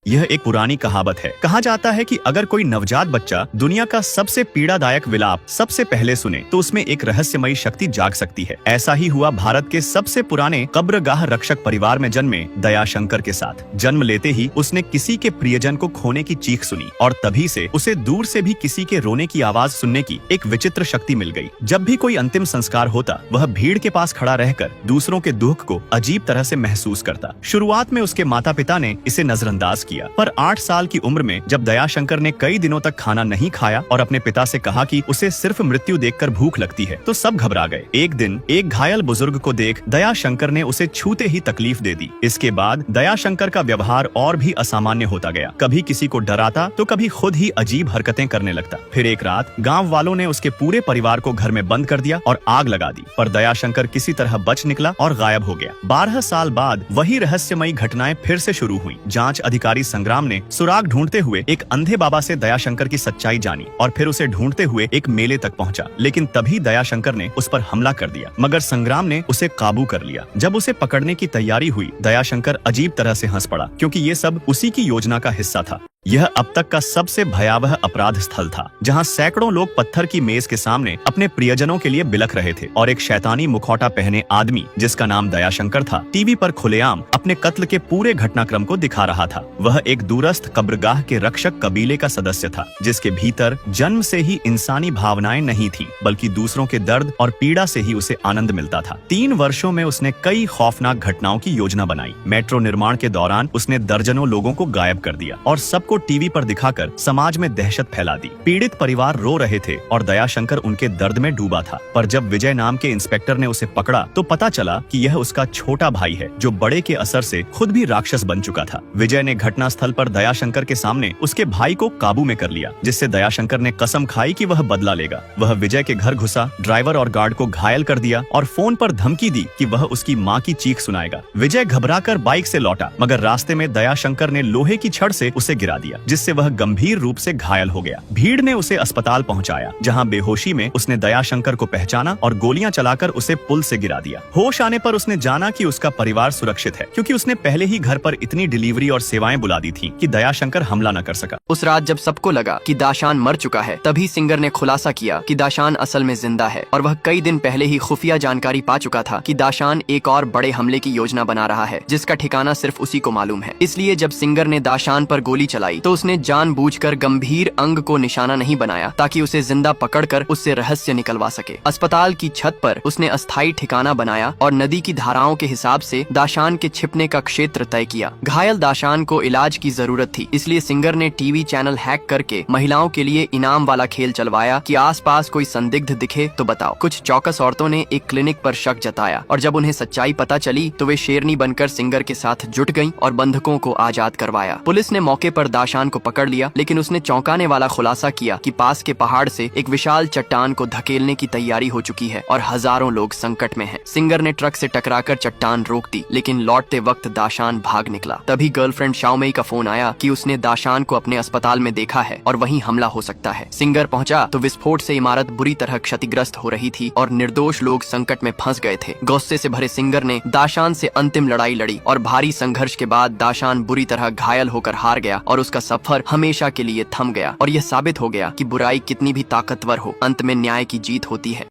यह एक पुरानी कहावत है। कहा जाता है कि अगर कोई नवजात बच्चा दुनिया का सबसे पीड़ादायक विलाप सबसे पहले सुने तो उसमें एक रहस्यमयी शक्ति जाग सकती है। ऐसा ही हुआ भारत के सबसे पुराने कब्रगाह रक्षक परिवार में जन्मे दयाशंकर के साथ। जन्म लेते ही उसने किसी के प्रियजन को खोने की चीख सुनी और तभी से उसे दूर से भी किसी के रोने की आवाज सुनने की एक विचित्र शक्ति मिल गई। जब भी कोई अंतिम संस्कार होता, वह भीड़ के पास खड़ा रहकर दूसरों के दुख को अजीब तरह से महसूस करता। शुरुआत में उसके माता पिता ने इसे नजरअंदाज किया, पर 8 साल की उम्र में जब दयाशंकर ने कई दिनों तक खाना नहीं खाया और अपने पिता से कहा कि उसे सिर्फ मृत्यु देखकर भूख लगती है, तो सब घबरा गए। एक दिन एक घायल बुजुर्ग को देख दयाशंकर ने उसे छूते ही तकलीफ दे दी। इसके बाद दयाशंकर का व्यवहार और भी असामान्य होता गया। कभी किसी को डराता तो कभी खुद ही अजीब हरकतें करने लगता। फिर एक रात गाँव वालों ने उसके पूरे परिवार को घर में बंद कर दिया और आग लगा दी, पर दयाशंकर किसी तरह बच निकला और गायब हो गया। 12 साल बाद वही रहस्यमयी घटनाएं फिर से शुरू हुई। जांच अधिकारी संग्राम ने सुराग ढूंढते हुए एक अंधे बाबा से दयाशंकर की सच्चाई जानी और फिर उसे ढूंढते हुए एक मेले तक पहुंचा। लेकिन तभी दयाशंकर ने उस पर हमला कर दिया, मगर संग्राम ने उसे काबू कर लिया। जब उसे पकड़ने की तैयारी हुई, दयाशंकर अजीब तरह से हंस पड़ा, क्योंकि ये सब उसी की योजना का हिस्सा था। यह अब तक का सबसे भयावह अपराध स्थल था, जहां सैकड़ों लोग पत्थर की मेज के सामने अपने प्रियजनों के लिए बिलख रहे थे और एक शैतानी मुखौटा पहने आदमी जिसका नाम दयाशंकर था, टीवी पर खुलेआम अपने कत्ल के पूरे घटनाक्रम को दिखा रहा था। वह एक दूरस्थ कब्रगाह के रक्षक कबीले का सदस्य था, जिसके भीतर जन्म से ही इंसानी भावनाएं नहीं थी, बल्कि दूसरों के दर्द और पीड़ा से ही उसे आनंद मिलता था। 3 वर्षों में उसने कई खौफनाक घटनाओं की योजना बनाई। मेट्रो निर्माण के दौरान उसने दर्जनों लोगों को गायब कर दिया और सबको टीवी पर दिखाकर समाज में दहशत फैला दी। पीड़ित परिवार रो रहे थे और दयाशंकर उनके दर्द में डूबा था। पर जब विजय नाम के इंस्पेक्टर ने उसे पकड़ा तो पता चला कि यह उसका छोटा भाई है, जो बड़े के असर से खुद भी राक्षस बन चुका था। विजय ने घटनास्थल पर दयाशंकर के सामने उसके भाई को काबू में कर लिया, जिससे दयाशंकर ने कसम खाई कि वह बदला लेगा। वह विजय के घर घुसा, ड्राइवर और गार्ड को घायल कर दिया और फोन पर धमकी दी कि वह उसकी माँ की चीख सुनाएगा। विजय घबराकर बाइक से लौटा, मगर रास्ते में दयाशंकर ने लोहे की छड़ से उसे गिरा दिया, जिससे वह गंभीर रूप से घायल हो गया। भीड़ ने उसे अस्पताल पहुंचाया, जहां बेहोशी में उसने दयाशंकर को पहचाना और गोलियां चलाकर उसे पुल से गिरा दिया। होश आने पर उसने जाना कि उसका परिवार सुरक्षित है, क्योंकि उसने पहले ही घर पर इतनी डिलीवरी और सेवाएं बुला दी थी कि दयाशंकर हमला न कर सका। उस रात जब सबको लगा कि दाशान मर चुका है, तभी सिंगर ने खुलासा किया कि दाशान असल में जिंदा है और वह कई दिन पहले ही खुफिया जानकारी पा चुका था कि दाशान एक और बड़े हमले की योजना बना रहा है, जिसका ठिकाना सिर्फ उसी को मालूम है। इसलिए जब सिंगर ने दाशान पर गोली चलाई तो उसने जानबूझकर गंभीर अंग को निशाना नहीं बनाया, ताकि उसे जिंदा पकड़कर उससे रहस्य निकलवा सके। अस्पताल की छत पर उसने अस्थायी ठिकाना बनाया और नदी की धाराओं के हिसाब से दाशान के छिपने का क्षेत्र तय किया। घायल दाशान को इलाज की जरूरत थी, इसलिए सिंगर ने टीवी चैनल हैक करके महिलाओं के लिए इनाम वाला खेल चलवाया कि आसपास कोई संदिग्ध दिखे तो बताओ। कुछ चौकस औरतों ने एक क्लिनिक पर शक जताया और जब उन्हें सच्चाई पता चली तो वे शेरनी बनकर सिंगर के साथ जुट गईं और बंधकों को आजाद करवाया। पुलिस ने मौके पर दाशान को पकड़ लिया, लेकिन उसने चौंकाने वाला खुलासा किया कि पास के पहाड़ से एक विशाल चट्टान को धकेलने की तैयारी हो चुकी है और हजारों लोग संकट में हैं। सिंगर ने ट्रक से टकराकर चट्टान रोक दी, लेकिन लौटते वक्त दाशान भाग निकला। तभी गर्लफ्रेंड शाओमेई का फोन आया कि उसने दाशान को अपने अस्पताल में देखा है और वहीं हमला हो सकता है। सिंगर पहुंचा तो विस्फोट से इमारत बुरी तरह क्षतिग्रस्त हो रही थी और निर्दोष लोग संकट में फंस गए थे। गुस्से से भरे सिंगर ने दाशान से अंतिम लड़ाई लड़ी और भारी संघर्ष के बाद दाशान बुरी तरह घायल होकर हार गया और उसका सफर हमेशा के लिए थम गया। और यह साबित हो गया कि बुराई कितनी भी ताकतवर हो, अंत में न्याय की जीत होती है।